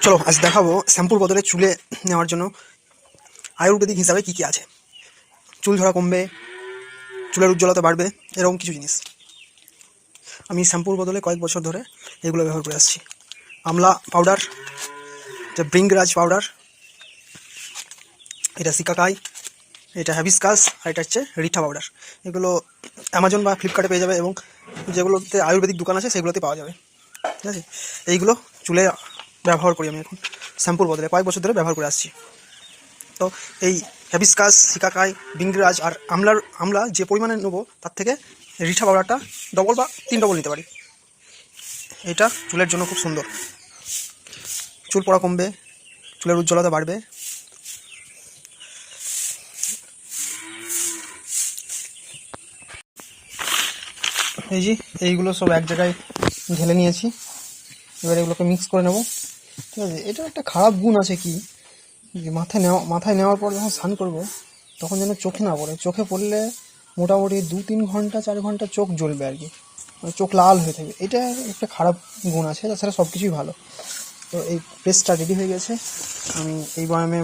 চলো আজ দেখাবো শ্যাম্পুর বদলে চুলে নেওয়ার জন্য আয়ুর্বেদিক হিসাবে কি কি আছে। চুল ঝরা কমবে, চুলের উজ্জ্বলতা বাড়বে, এরকম কিছু জিনিস। আমি শ্যাম্পুর বদলে কয়েক বছর ধরে এগুলো ব্যবহার করে আসছি। আমলা পাউডার, এটা ব্রিঙ্গরাজ পাউডার, এটা সিকাকাই, এটা হ্যাবিসকাস, আর এটা হচ্ছে রিঠা পাউডার। এগুলো অ্যামাজন বা ফ্লিপকার্টে পেয়ে যাবে এবং যেগুলোতে আয়ুর্বেদিক দোকান আছে সেগুলোতে পাওয়া যাবে। ঠিক আছে, এইগুলো চুলে ব্যবহার করি আমি এখন শ্যাম্পুর বদলে কয়েক বছর ধরে ব্যবহার করে আসছি। তো এই হ্যাবিসকাস, সিকাকাই, ব্রিঙ্গরাজ আর আমলা যে পরিমাণে নেবো তার থেকে রিঠা পাউডারটা ডবল বা 3 ডবল নিতে পারি। এটা চুলের জন্য খুব সুন্দর, চুল পড়া কমবে, চুলের উজ্জ্বলতা বাড়বে। এই যে এইগুলো সব এক জায়গায় ঢেলে নিয়েছি, এবার এগুলোকে মিক্স করে নেব। ঠিক আছে, এটা একটা খারাপ গুণ আছে কি, যে মাথায় নেওয়ার পর যখন স্নান করবো তখন যেন চোখে না পড়ে। চোখে পড়লে মোটামুটি 2-3 ঘন্টা 4 ঘন্টা চোখ জ্বলবে আর কি, মানে চোখ লাল হয়ে থাকবে। এটা একটা খারাপ গুণ আছে, তাছাড়া সব কিছুই ভালো। তো এই পেস্টটা রেডি হয়ে গেছে, আমি এই বয়ামে